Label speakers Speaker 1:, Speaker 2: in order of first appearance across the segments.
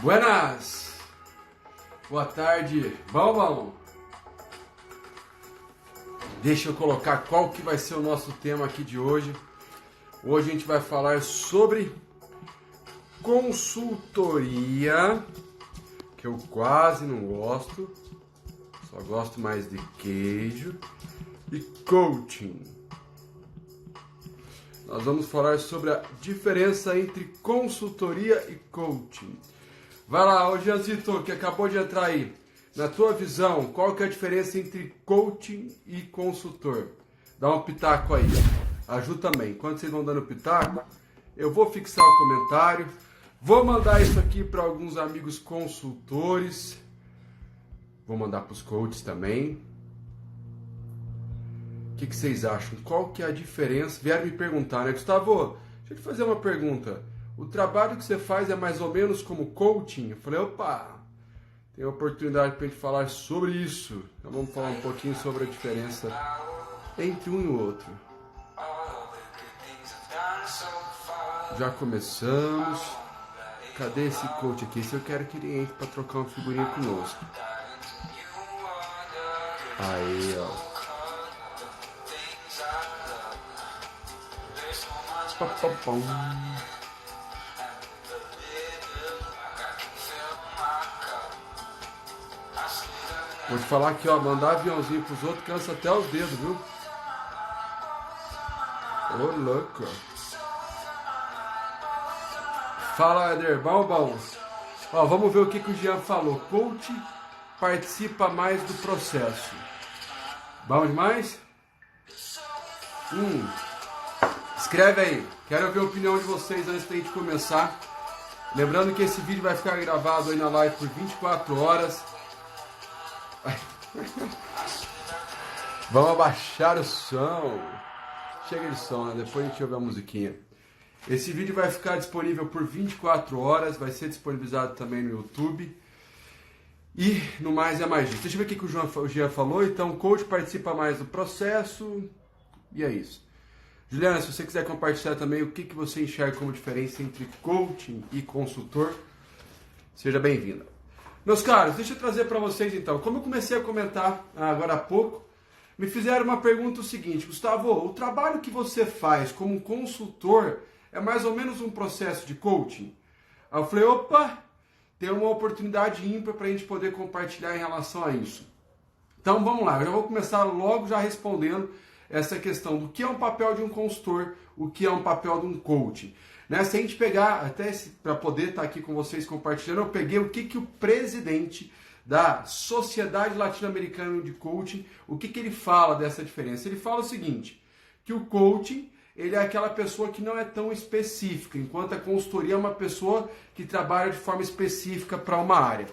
Speaker 1: Buenas! Boa tarde, bom? Deixa eu colocar qual que vai ser o nosso tema aqui de hoje. Hoje a gente vai falar sobre consultoria, que eu quase não gosto, só gosto mais de queijo, e coaching. Nós vamos falar sobre a diferença entre consultoria e coaching. Vai lá, ô Gianzito, que acabou de entrar aí. Na tua visão, qual que é a diferença entre coaching e consultor? Dá um pitaco aí. A Ju também. Enquanto vocês vão dando pitaco, eu vou fixar o comentário. Vou mandar isso aqui para alguns amigos consultores. Vou mandar para os coaches também. O que vocês acham? Qual que é a diferença? Vieram me perguntar, né? Gustavo, deixa eu te fazer uma pergunta. O trabalho que você faz é mais ou menos como coaching? Eu falei, opa, tem oportunidade para a gente falar sobre isso. Então vamos falar um pouquinho sobre a diferença entre um e o outro. Já começamos. Cadê esse coach aqui? Se eu quero que ele entre para trocar uma figurinha conosco. Aí, ó. Vou te falar aqui, ó, mandar aviãozinho pros outros cansa até os dedos, viu? Ô, louco. Fala, Eder, bom. Ó, vamos ver o que o Jean falou. Coach participa mais do processo. Bom demais? Escreve aí, quero ver a opinião de vocês antes da gente começar. Lembrando que esse vídeo vai ficar gravado aí na live por 24 horas. Vamos abaixar o som. Chega de som, né? Depois a gente ouve a musiquinha. Esse vídeo vai ficar disponível por 24 horas, vai ser disponibilizado também no YouTube. E no mais é mais isso. Deixa eu ver o que o Jean falou. Então, o coach participa mais do processo. E é isso. Juliana, se você quiser compartilhar também o que você enxerga como diferença entre coaching e consultor, seja bem-vinda. Meus caros, deixa eu trazer para vocês então. Como eu comecei a comentar agora há pouco, me fizeram uma pergunta o seguinte: Gustavo, o trabalho que você faz como consultor é mais ou menos um processo de coaching? Aí eu falei, opa, tem uma oportunidade ímpar para a gente poder compartilhar em relação a isso. Então vamos lá, eu já vou começar logo já respondendo essa questão do que é um papel de um consultor, o que é um papel de um coach. Né? Se a gente pegar, até para poder estar aqui com vocês compartilhando, eu peguei o que o presidente da Sociedade Latino-Americana de Coaching, o que ele fala dessa diferença. Ele fala o seguinte, que o coaching, ele é aquela pessoa que não é tão específica, enquanto a consultoria é uma pessoa que trabalha de forma específica para uma área.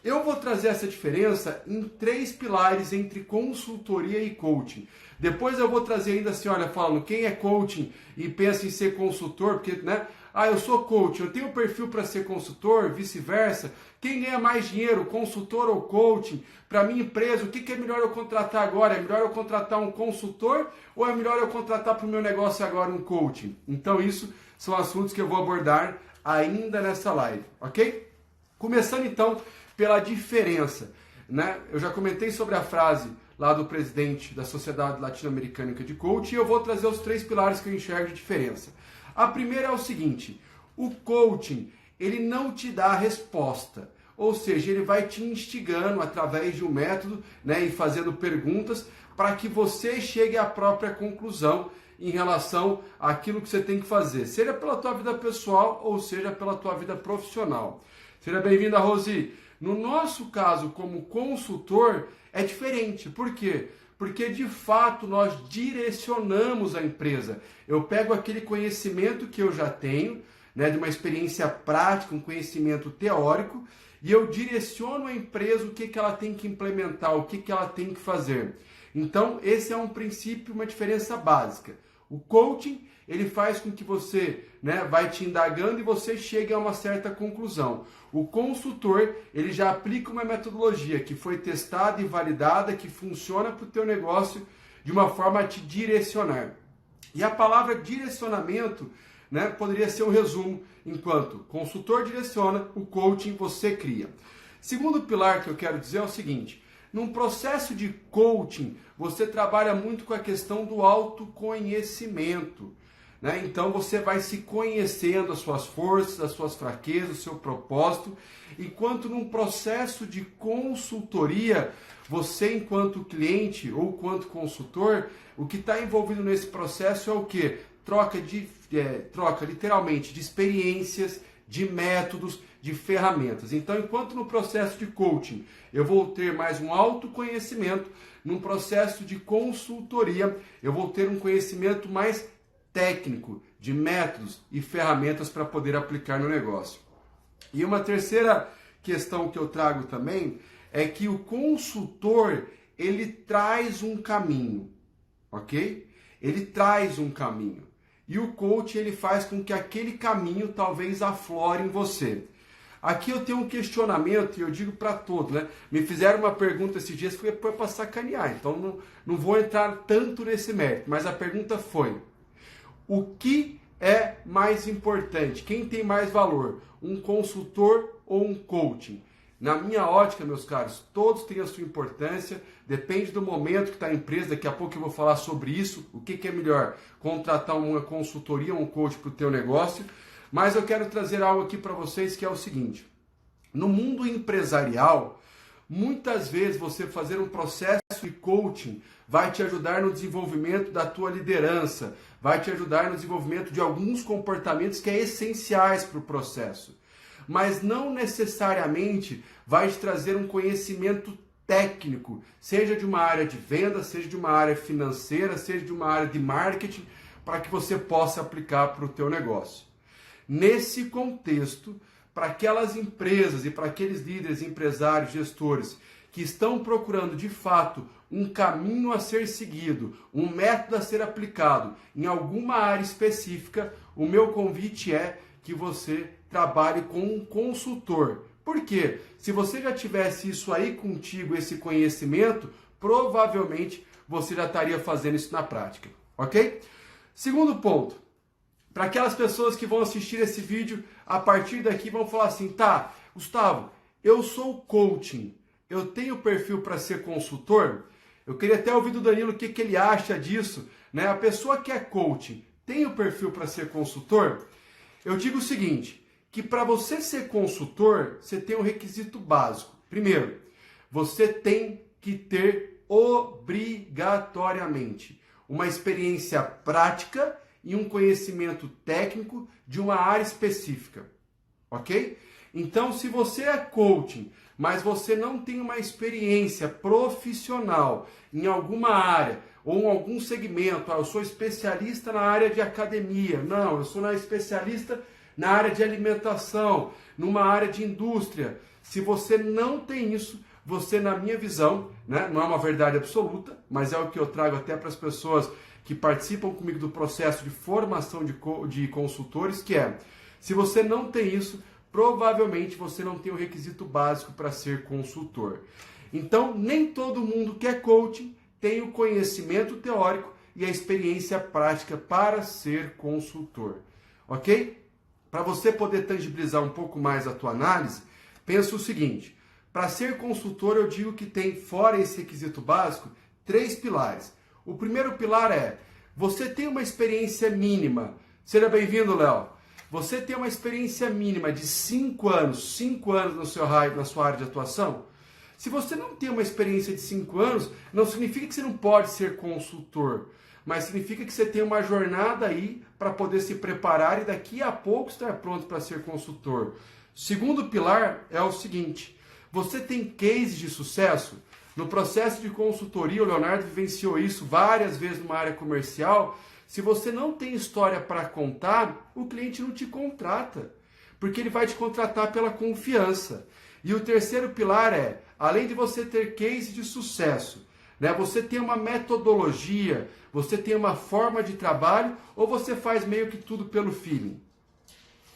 Speaker 1: Eu vou trazer essa diferença em 3 pilares entre consultoria e coaching. Depois eu vou trazer ainda assim, olha, falando quem é coaching e pensa em ser consultor, porque, né? Ah, eu sou coach, eu tenho perfil para ser consultor, vice-versa. Quem ganha mais dinheiro, consultor ou coaching? Para minha empresa, o que é melhor eu contratar agora? É melhor eu contratar um consultor ou é melhor eu contratar para o meu negócio agora um coaching? Então isso são assuntos que eu vou abordar ainda nessa live, ok? Começando então pela diferença, né? Eu já comentei sobre a frase lá do presidente da Sociedade Latino-Americana de Coaching e eu vou trazer os 3 pilares que eu enxergo de diferença. A primeira é o seguinte, o coaching, ele não te dá a resposta, ou seja, ele vai te instigando através de um método, né, e fazendo perguntas para que você chegue à própria conclusão em relação àquilo que você tem que fazer, seja pela tua vida pessoal ou seja pela tua vida profissional. Seja bem-vinda, Rosi. No nosso caso, como consultor, é diferente. Por quê? Porque, de fato, nós direcionamos a empresa. Eu pego aquele conhecimento que eu já tenho, né, de uma experiência prática, um conhecimento teórico, e eu direciono a empresa o que ela tem que implementar, o que ela tem que fazer. Então, esse é um princípio, uma diferença básica. O coaching, ele faz com que você, né, vai te indagando e você chegue a uma certa conclusão. O consultor, ele já aplica uma metodologia que foi testada e validada, que funciona para o teu negócio de uma forma a te direcionar. E a palavra direcionamento né, poderia ser um resumo, enquanto consultor direciona, o coaching você cria. Segundo pilar que eu quero dizer é o seguinte: num processo de coaching, você trabalha muito com a questão do autoconhecimento, né? Então você vai se conhecendo as suas forças, as suas fraquezas, o seu propósito, enquanto num processo de consultoria, você enquanto cliente ou enquanto consultor, o que está envolvido nesse processo é o quê? Troca literalmente de experiências, de métodos, de ferramentas. Então, enquanto no processo de coaching eu vou ter mais um autoconhecimento, num processo de consultoria eu vou ter um conhecimento mais técnico, de métodos e ferramentas para poder aplicar no negócio. E uma terceira questão que eu trago também é que o consultor, ele traz um caminho, ok? Ele traz um caminho. E o coach, ele faz com que aquele caminho talvez aflore em você. Aqui eu tenho um questionamento e eu digo para todos, né? Me fizeram uma pergunta esses dias, foi para sacanear, então não vou entrar tanto nesse mérito, mas a pergunta foi: o que é mais importante? Quem tem mais valor? Um consultor ou um coaching? Na minha ótica, meus caros, todos têm a sua importância, depende do momento que está a empresa, daqui a pouco eu vou falar sobre isso, o que é melhor, contratar uma consultoria ou um coach para o teu negócio, mas eu quero trazer algo aqui para vocês que é o seguinte: no mundo empresarial, muitas vezes você fazer um processo de coaching vai te ajudar no desenvolvimento da tua liderança, vai te ajudar no desenvolvimento de alguns comportamentos que é essenciais para o processo, mas não necessariamente vai te trazer um conhecimento técnico, seja de uma área de venda, seja de uma área financeira, seja de uma área de marketing, para que você possa aplicar para o teu negócio. Nesse contexto, para aquelas empresas e para aqueles líderes, empresários, gestores que estão procurando de fato um caminho a ser seguido, um método a ser aplicado em alguma área específica, o meu convite é que você trabalhe com um consultor. Por quê? Se você já tivesse isso aí contigo, esse conhecimento, provavelmente você já estaria fazendo isso na prática, ok? Segundo ponto, para aquelas pessoas que vão assistir esse vídeo, a partir daqui vão falar assim: tá, Gustavo, eu sou coaching, eu tenho perfil para ser consultor? Eu queria até ouvir do Danilo o que ele acha disso, né? A pessoa que é coaching tem o perfil para ser consultor? Eu digo o seguinte, que para você ser consultor, você tem um requisito básico. Primeiro, você tem que ter obrigatoriamente uma experiência prática e um conhecimento técnico de uma área específica, ok? Então, se você é coaching, mas você não tem uma experiência profissional em alguma área ou em algum segmento, eu sou especialista na área de academia, não, eu sou especialista na área de alimentação, numa área de indústria. Se você não tem isso, você, na minha visão, né, não é uma verdade absoluta, mas é o que eu trago até para as pessoas que participam comigo do processo de formação de consultores, que é, se você não tem isso, provavelmente você não tem o requisito básico para ser consultor. Então, nem todo mundo que é coaching tem o conhecimento teórico e a experiência prática para ser consultor, ok? Para você poder tangibilizar um pouco mais a tua análise, pensa o seguinte: para ser consultor eu digo que tem, fora esse requisito básico, 3 pilares. O primeiro pilar é, você tem uma experiência mínima. Seja bem-vindo, Léo. Você tem uma experiência mínima de 5 anos na sua área de atuação? Se você não tem uma experiência de 5 anos, não significa que você não pode ser consultor, mas significa que você tem uma jornada aí para poder se preparar e daqui a pouco estar pronto para ser consultor. Segundo pilar é o seguinte: você tem cases de sucesso? No processo de consultoria, o Leonardo vivenciou isso várias vezes numa área comercial. Se você não tem história para contar, o cliente não te contrata, porque ele vai te contratar pela confiança. E o terceiro pilar é, além de você ter case de sucesso, né, você tem uma metodologia, você tem uma forma de trabalho, ou você faz meio que tudo pelo feeling?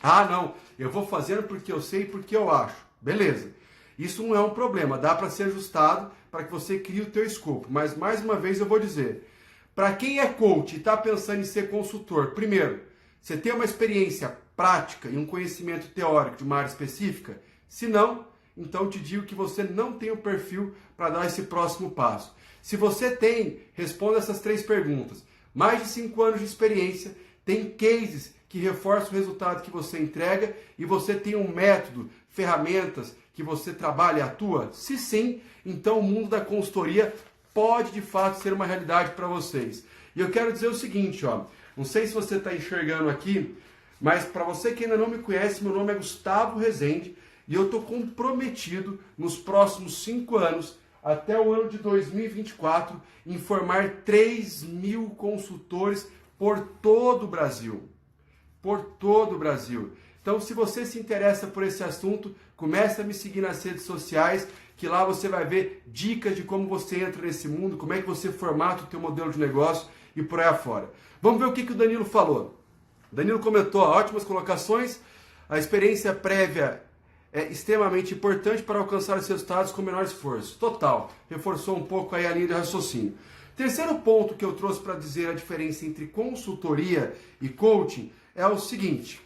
Speaker 1: Ah, não, eu vou fazendo porque eu sei e porque eu acho. Beleza. Isso não é um problema, dá para ser ajustado para que você crie o teu escopo. Mas, mais uma vez, eu vou dizer, para quem é coach e está pensando em ser consultor, primeiro, Você tem uma experiência prática e um conhecimento teórico de uma área específica? Se não, então te digo que você não tem o perfil para dar esse próximo passo. Se você tem, responda essas 3 perguntas. Mais de 5 anos de experiência, tem cases que reforçam o resultado que você entrega e você tem um método, ferramentas que você trabalha e atua? Se sim, então o mundo da consultoria pode de fato ser uma realidade para vocês. E eu quero dizer o seguinte, ó, não sei se você está enxergando aqui, mas para você que ainda não me conhece, meu nome é Gustavo Rezende e eu estou comprometido nos próximos 5 anos, até o ano de 2024, em formar 3.000 consultores por todo o Brasil. Por todo o Brasil. Então, se você se interessa por esse assunto, comece a me seguir nas redes sociais, que lá você vai ver dicas de como você entra nesse mundo, como é que você formata o teu modelo de negócio e por aí afora. Vamos ver o que o Danilo falou. O Danilo comentou, ótimas colocações, a experiência prévia é extremamente importante para alcançar os resultados com menor esforço. Total, reforçou um pouco aí a linha de raciocínio. Terceiro ponto que eu trouxe para dizer a diferença entre consultoria e coaching é o seguinte.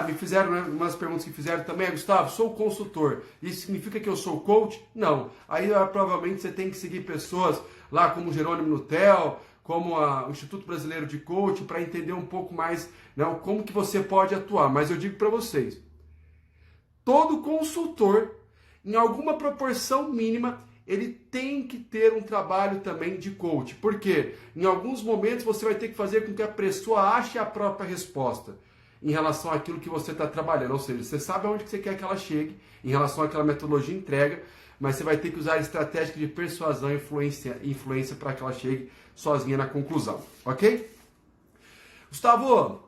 Speaker 1: Me fizeram, né, umas perguntas que fizeram também, Gustavo, sou consultor, isso significa que eu sou coach? Não. Aí provavelmente você tem que seguir pessoas lá como Jerônimo Nutel, como o Instituto Brasileiro de Coaching, para entender um pouco mais, né, como que você pode atuar. Mas eu digo para vocês, todo consultor, em alguma proporção mínima, ele tem que ter um trabalho também de coach. Por quê? Em alguns momentos você vai ter que fazer com que a pessoa ache a própria resposta em relação àquilo que você está trabalhando. Ou seja, você sabe aonde que você quer que ela chegue em relação àquela metodologia de entrega, mas você vai ter que usar estratégia de persuasão e influência para que ela chegue sozinha na conclusão. Ok? Gustavo,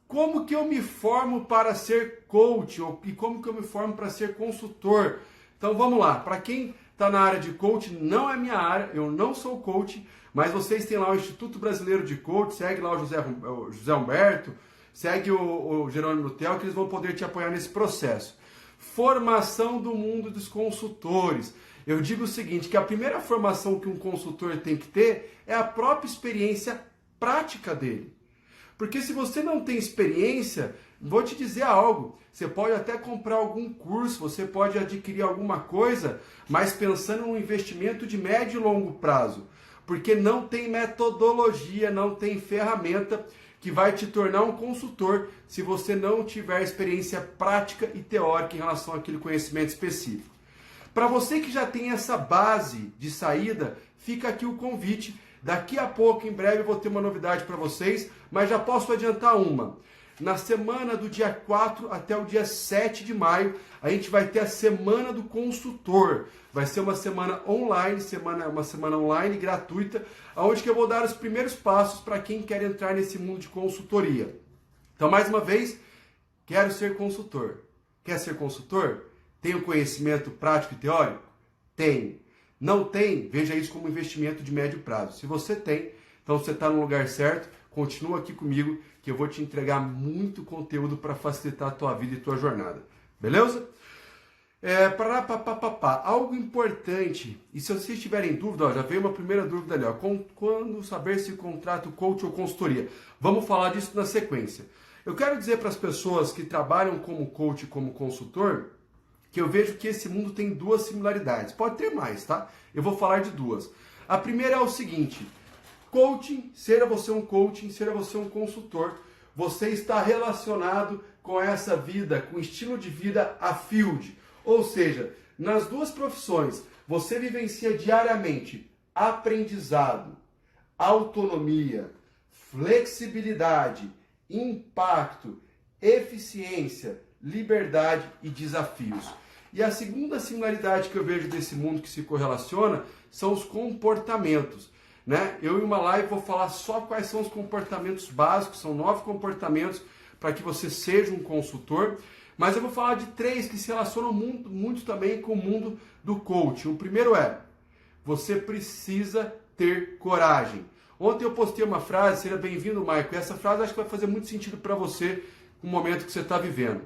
Speaker 1: como que eu me formo para ser coach? E como que eu me formo para ser consultor? Então vamos lá. Para quem está na área de coach, não é minha área, eu não sou coach, mas vocês têm lá o Instituto Brasileiro de Coach, segue lá o José Humberto, segue o Jerônimo Nutel, que eles vão poder te apoiar nesse processo. Formação do mundo dos consultores. Eu digo o seguinte, que a primeira formação que um consultor tem que ter é a própria experiência prática dele. Porque se você não tem experiência, vou te dizer algo, você pode até comprar algum curso, você pode adquirir alguma coisa, mas pensando num investimento de médio e longo prazo. Porque não tem metodologia, não tem ferramenta que vai te tornar um consultor se você não tiver experiência prática e teórica em relação àquele conhecimento específico. Para você que já tem essa base de saída, fica aqui o convite. Daqui a pouco, em breve, eu vou ter uma novidade para vocês, mas já posso adiantar uma. Na semana do dia 4 até o dia 7 de maio, a gente vai ter a Semana do Consultor. Vai ser uma semana online, uma semana online gratuita, onde que eu vou dar os primeiros passos para quem quer entrar nesse mundo de consultoria. Então, mais uma vez, quero ser consultor. Quer ser consultor? Tem o conhecimento prático e teórico? Tem. Não tem? Veja isso como investimento de médio prazo. Se você tem, então você está no lugar certo, continua aqui comigo que eu vou te entregar muito conteúdo para facilitar a tua vida e tua jornada. Beleza? Algo importante, e se vocês tiverem dúvida, já veio uma primeira dúvida ali, quando saber se contrato coach ou consultoria? Vamos falar disso na sequência. Eu quero dizer para as pessoas que trabalham como coach e como consultor, que eu vejo que esse mundo tem 2 similaridades. Pode ter mais, tá? Eu vou falar de 2. A primeira é o seguinte, coaching, seja você um coaching, seja você um consultor, você está relacionado com essa vida, com o estilo de vida a field. Ou seja, nas 2 profissões, você vivencia diariamente aprendizado, autonomia, flexibilidade, impacto, eficiência, liberdade e desafios. E a segunda similaridade que eu vejo desse mundo que se correlaciona são os comportamentos. Né? Eu em uma live vou falar só quais são os comportamentos básicos, são 9 comportamentos para que você seja um consultor, mas eu vou falar de 3 que se relacionam muito também com o mundo do coaching. O primeiro é, você precisa ter coragem. Ontem eu postei uma frase, seja bem-vindo, Michael, e essa frase acho que vai fazer muito sentido para você no momento que você está vivendo.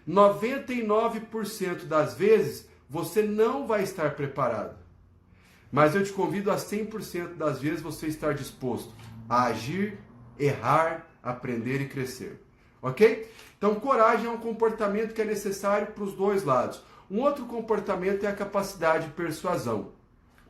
Speaker 1: 99% das vezes você não vai estar preparado. Mas eu te convido a 100% das vezes você estar disposto a agir, errar, aprender e crescer. Ok? Então, coragem é um comportamento que é necessário para os dois lados. Um outro comportamento é a capacidade de persuasão.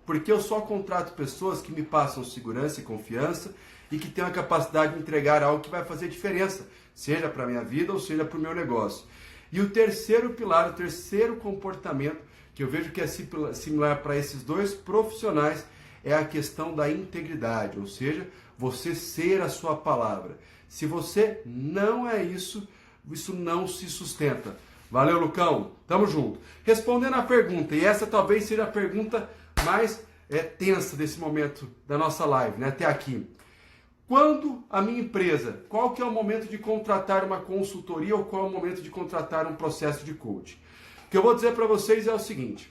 Speaker 1: Porque eu só contrato pessoas que me passam segurança e confiança e que têm a capacidade de entregar algo que vai fazer diferença, seja para a minha vida ou seja para o meu negócio. E o terceiro pilar, o terceiro comportamento, que eu vejo que é similar para esses dois profissionais, é a questão da integridade, ou seja, você ser a sua palavra. Se você não é isso, isso não se sustenta. Valeu, Lucão. Tamo junto. Respondendo a pergunta, e essa talvez seja a pergunta mais tensa desse momento da nossa live, né? Até aqui. Quando a minha empresa, qual que é o momento de contratar uma consultoria ou qual é o momento de contratar um processo de coaching? O que eu vou dizer para vocês é o seguinte: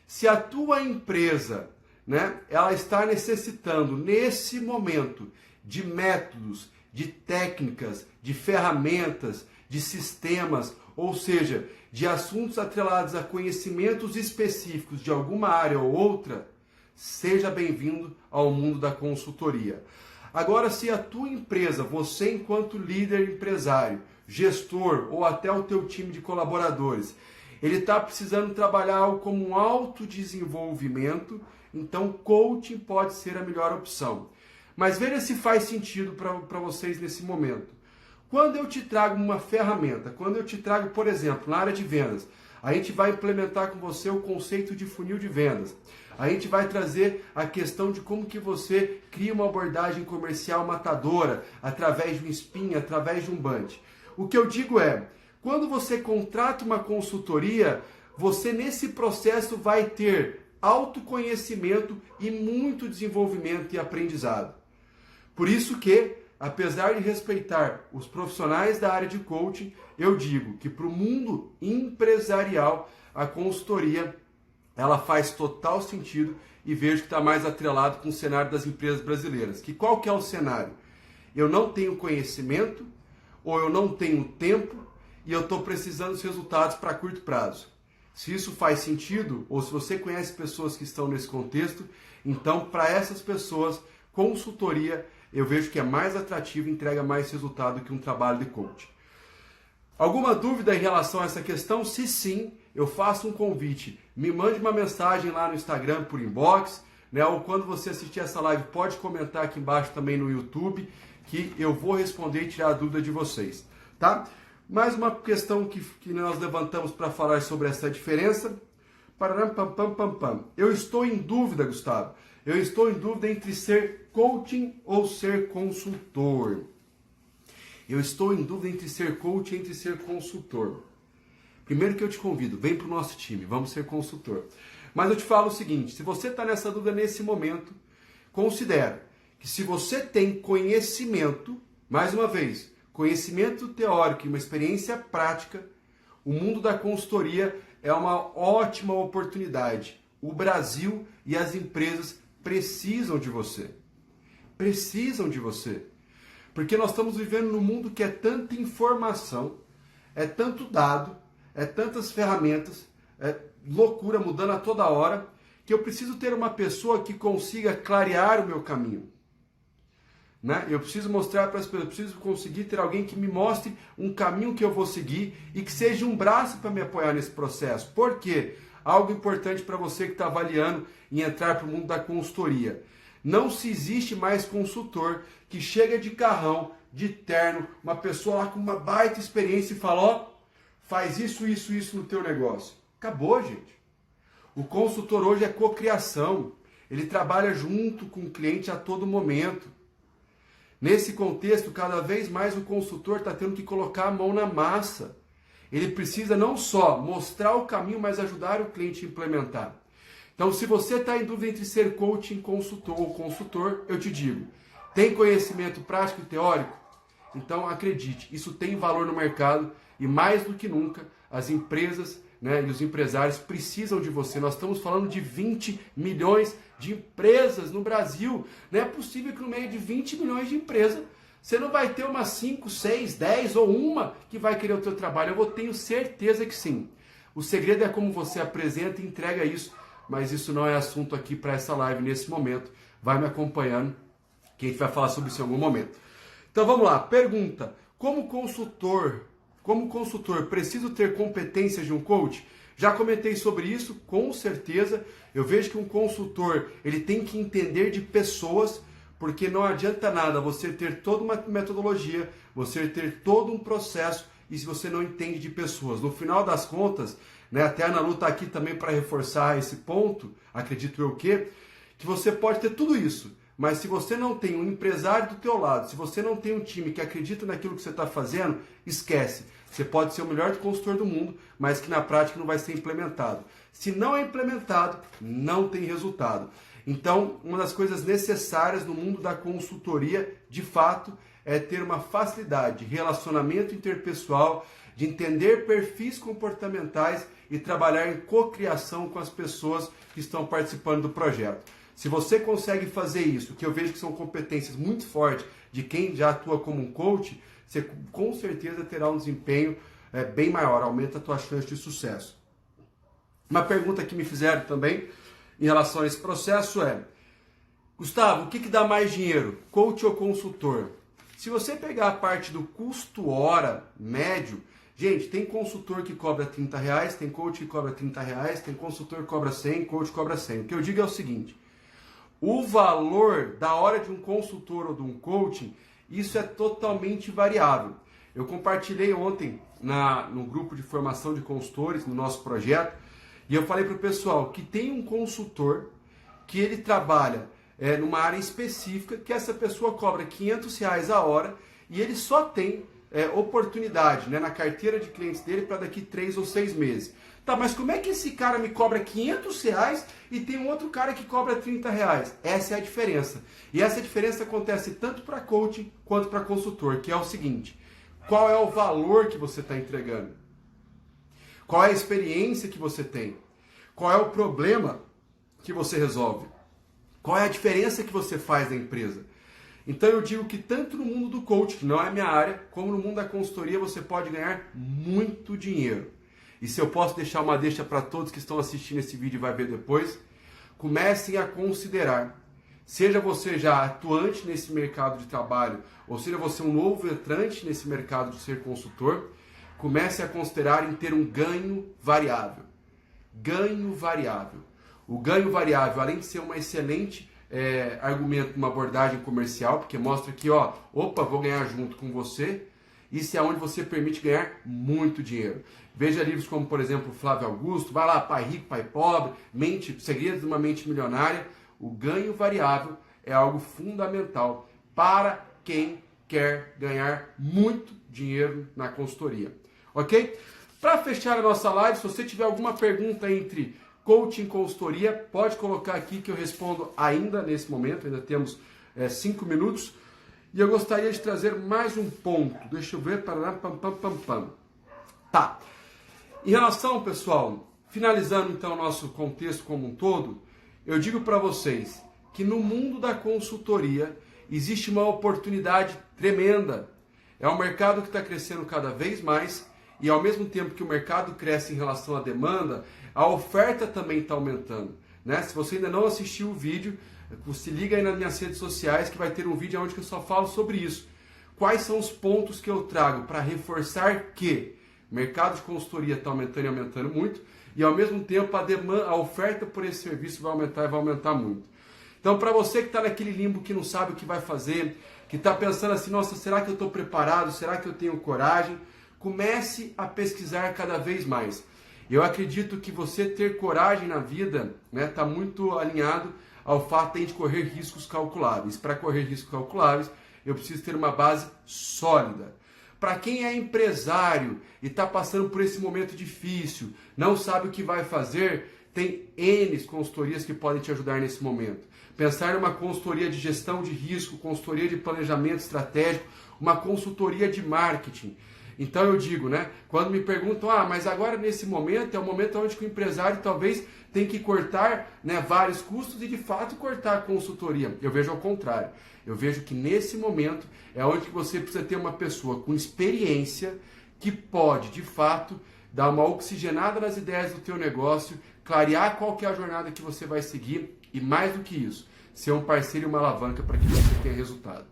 Speaker 1: se a tua empresa, né, ela está necessitando nesse momento de métodos, de técnicas, de ferramentas, de sistemas, ou seja, de assuntos atrelados a conhecimentos específicos de alguma área ou outra, seja bem-vindo ao mundo da consultoria. Agora, se a tua empresa, você enquanto líder empresário, gestor ou até o teu time de colaboradores, ele está precisando trabalhar algo como um autodesenvolvimento, então coaching pode ser a melhor opção. Mas veja se faz sentido para vocês nesse momento. Quando eu te trago uma ferramenta, quando eu te trago, por exemplo, na área de vendas, a gente vai implementar com você o conceito de funil de vendas. A gente vai trazer a questão de como que você cria uma abordagem comercial matadora através de um spin, através de um bunch. O que eu digo é, quando você contrata uma consultoria, você nesse processo vai ter autoconhecimento e muito desenvolvimento e aprendizado. Por isso que, apesar de respeitar os profissionais da área de coaching, eu digo que para o mundo empresarial, a consultoria ela faz total sentido e vejo que está mais atrelado com o cenário das empresas brasileiras. Que qual que é o cenário? Eu não tenho conhecimento, ou eu não tenho tempo, e eu estou precisando dos resultados para curto prazo. Se isso faz sentido, ou se você conhece pessoas que estão nesse contexto, então para essas pessoas, consultoria, eu vejo que é mais atrativo e entrega mais resultado que um trabalho de coaching. Alguma dúvida em relação a essa questão? Se sim, eu faço um convite. Me mande uma mensagem lá no Instagram por inbox, né? Ou quando você assistir essa live, pode comentar aqui embaixo também no YouTube, que eu vou responder e tirar a dúvida de vocês, tá? Mais uma questão que nós levantamos para falar sobre essa diferença. Pararam, pam, pam, pam, pam. Eu estou em dúvida, Gustavo. Eu estou em dúvida entre ser coaching ou ser consultor. Eu estou em dúvida entre ser coach e entre ser consultor. Primeiro que eu te convido, vem para o nosso time, vamos ser consultor. Mas eu te falo o seguinte, se você está nessa dúvida nesse momento, considera que se você tem conhecimento, mais uma vez, conhecimento teórico e uma experiência prática, o mundo da consultoria é uma ótima oportunidade. O Brasil e as empresas precisam de você. Precisam de você. Porque nós estamos vivendo num mundo que é tanta informação, é tanto dado, é tantas ferramentas, é loucura mudando a toda hora, que eu preciso ter uma pessoa que consiga clarear o meu caminho. Né? Eu preciso mostrar para as pessoas, eu preciso conseguir ter alguém que me mostre um caminho que eu vou seguir e que seja um braço para me apoiar nesse processo. Por quê? Algo importante para você que está avaliando em entrar para o mundo da consultoria. Não se existe mais consultor que chega de carrão, de terno, uma pessoa lá com uma baita experiência e fala, ó, faz isso, isso, isso no teu negócio. Acabou, gente. O consultor hoje é cocriação. Ele trabalha junto com o cliente a todo momento. Nesse contexto, cada vez mais o consultor está tendo que colocar a mão na massa. Ele precisa não só mostrar o caminho, mas ajudar o cliente a implementar. Então, se você está em dúvida entre ser coaching, consultor ou consultor, eu te digo, tem conhecimento prático e teórico? Então, acredite, isso tem valor no mercado e mais do que nunca, as empresas, né, e os empresários precisam de você. Nós estamos falando de 20 milhões de empresas no Brasil. Não é possível que no meio de 20 milhões de empresas, você não vai ter umas 5, 6, 10 ou uma que vai querer o teu trabalho. Eu tenho certeza que sim. O segredo é como você apresenta e entrega isso. Mas isso não é assunto aqui para essa live nesse momento. Vai me acompanhando, que a gente vai falar sobre isso em algum momento. Então vamos lá, pergunta: como consultor, preciso ter competências de um coach? Já comentei sobre isso, com certeza. Eu vejo que um consultor, ele tem que entender de pessoas, porque não adianta nada você ter toda uma metodologia, você ter todo um processo, e se você não entende de pessoas. No final das contas, né, até a Ana Lu está aqui também para reforçar esse ponto, acredito eu que você pode ter tudo isso, mas se você não tem um empresário do teu lado, se você não tem um time que acredita naquilo que você está fazendo, esquece. Você pode ser o melhor consultor do mundo, mas que na prática não vai ser implementado. Se não é implementado, não tem resultado. Então, uma das coisas necessárias no mundo da consultoria, de fato, é ter uma facilidade de relacionamento interpessoal, de entender perfis comportamentais e trabalhar em cocriação com as pessoas que estão participando do projeto. Se você consegue fazer isso, que eu vejo que são competências muito fortes de quem já atua como um coach, você com certeza terá um desempenho bem maior, aumenta a tua chance de sucesso. Uma pergunta que me fizeram também em relação a esse processo é: Gustavo, o que dá mais dinheiro, coach ou consultor? Se você pegar a parte do custo hora médio, gente, tem consultor que cobra R$30, tem coach que cobra R$30, tem consultor que cobra 100, coach cobra 100. O que eu digo é o seguinte: o valor da hora de um consultor ou de um coaching, isso é totalmente variável. Eu compartilhei ontem no grupo de formação de consultores, no nosso projeto, e eu falei para o pessoal que tem um consultor que ele trabalha numa área específica, que essa pessoa cobra R$500 a hora e ele só tem oportunidade, né, na carteira de clientes dele para daqui 3 ou 6 meses. Tá, mas como é que esse cara me cobra R$500 e tem um outro cara que cobra R$30? Essa é a diferença. E essa diferença acontece tanto para coaching quanto para consultor, que é o seguinte: qual é o valor que você está entregando? Qual é a experiência que você tem? Qual é o problema que você resolve? Qual é a diferença que você faz na empresa? Então eu digo que tanto no mundo do coaching, que não é a minha área, como no mundo da consultoria, você pode ganhar muito dinheiro. E se eu posso deixar uma deixa para todos que estão assistindo esse vídeo e vai ver depois, comecem a considerar, seja você já atuante nesse mercado de trabalho, ou seja você um novo entrante nesse mercado de ser consultor, comece a considerar em ter um ganho variável. Ganho variável. O ganho variável, além de ser uma excelente argumento, uma abordagem comercial, porque mostra que, opa, vou ganhar junto com você, isso é onde você permite ganhar muito dinheiro. Veja livros como, por exemplo, Flávio Augusto, vai lá, Pai Rico, Pai Pobre, Segredos de uma Mente Milionária. O ganho variável é algo fundamental para quem quer ganhar muito dinheiro na consultoria. Ok? Para fechar a nossa live, se você tiver alguma pergunta entre coaching e consultoria, pode colocar aqui que eu respondo ainda nesse momento, ainda temos 5 minutos. E eu gostaria de trazer mais um ponto. Deixa eu ver. Tá. Em relação, pessoal, finalizando então o nosso contexto como um todo, eu digo para vocês que no mundo da consultoria existe uma oportunidade tremenda. É um mercado que está crescendo cada vez mais e ao mesmo tempo que o mercado cresce em relação à demanda, a oferta também está aumentando, né? Se você ainda não assistiu o vídeo, se liga aí nas minhas redes sociais que vai ter um vídeo onde eu só falo sobre isso. Quais são os pontos que eu trago para reforçar que o mercado de consultoria está aumentando e aumentando muito e ao mesmo tempo a oferta por esse serviço vai aumentar e vai aumentar muito. Então, para você que está naquele limbo que não sabe o que vai fazer, que está pensando assim, nossa, será que eu estou preparado? Será que eu tenho coragem? Comece a pesquisar cada vez mais. Eu acredito que você ter coragem na vida está muito alinhado ao fato de a gente correr riscos calculáveis. Para correr riscos calculáveis, eu preciso ter uma base sólida. Para quem é empresário e está passando por esse momento difícil, não sabe o que vai fazer, tem N consultorias que podem te ajudar nesse momento. Pensar em uma consultoria de gestão de risco, consultoria de planejamento estratégico, uma consultoria de marketing. Então eu digo, quando me perguntam, mas agora nesse momento é o momento onde o empresário talvez tem que cortar vários custos e de fato cortar a consultoria. Eu vejo ao contrário. Eu vejo que nesse momento é onde você precisa ter uma pessoa com experiência que pode, de fato, dar uma oxigenada nas ideias do teu negócio, clarear qual que é a jornada que você vai seguir e, mais do que isso, ser um parceiro e uma alavanca para que você tenha resultado.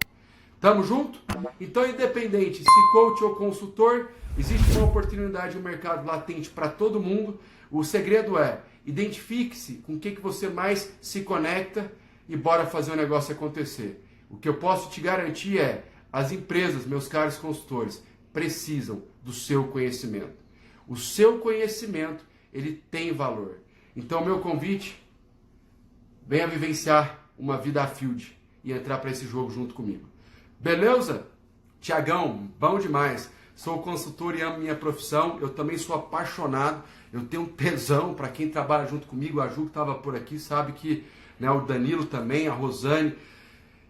Speaker 1: Tamo junto? Então, independente se coach ou consultor, existe uma oportunidade no mercado latente para todo mundo. O segredo é, identifique-se com o que você mais se conecta e bora fazer o negócio acontecer. O que eu posso te garantir é, as empresas, meus caros consultores, precisam do seu conhecimento. O seu conhecimento, ele tem valor. Então, meu convite, venha vivenciar uma vida a field e entrar para esse jogo junto comigo. Beleza? Tiagão, bom demais. Sou consultor e amo minha profissão. Eu também sou apaixonado. Eu tenho um tesão para quem trabalha junto comigo. A Ju que estava por aqui sabe que, né, o Danilo também, a Rosane.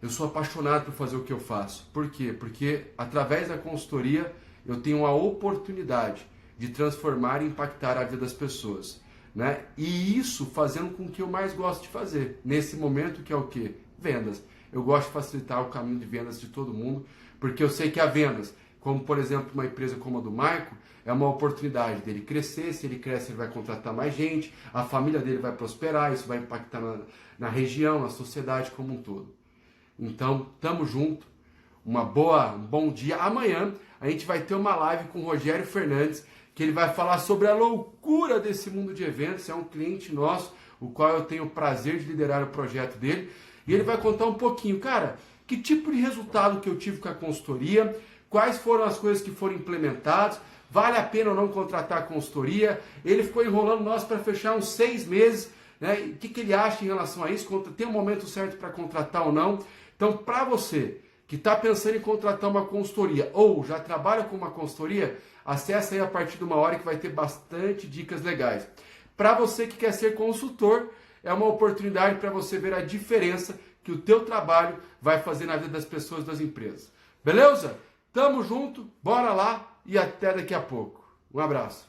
Speaker 1: Eu sou apaixonado por fazer o que eu faço. Por quê? Porque através da consultoria eu tenho a oportunidade de transformar e impactar a vida das pessoas, né? E isso fazendo com o que eu mais gosto de fazer nesse momento, que é o quê? Vendas. Eu gosto de facilitar o caminho de vendas de todo mundo, porque eu sei que a vendas, como por exemplo uma empresa como a do Maico, é uma oportunidade dele crescer. Se ele cresce, ele vai contratar mais gente, a família dele vai prosperar, isso vai impactar na região, na sociedade como um todo. Então, tamo junto, um bom dia. Amanhã a gente vai ter uma live com o Rogério Fernandes, que ele vai falar sobre a loucura desse mundo de eventos. É um cliente nosso, o qual eu tenho o prazer de liderar o projeto dele. E ele vai contar um pouquinho, cara, que tipo de resultado que eu tive com a consultoria, quais foram as coisas que foram implementadas, vale a pena ou não contratar a consultoria. Ele ficou enrolando nós para fechar uns 6 meses, né? O que ele acha em relação a isso? Tem um momento certo para contratar ou não? Então, para você que está pensando em contratar uma consultoria ou já trabalha com uma consultoria, acessa aí a partir de 1 hora que vai ter bastante dicas legais. Para você que quer ser consultor, é uma oportunidade para você ver a diferença que o teu trabalho vai fazer na vida das pessoas, das empresas. Beleza? Tamo junto, bora lá e até daqui a pouco. Um abraço.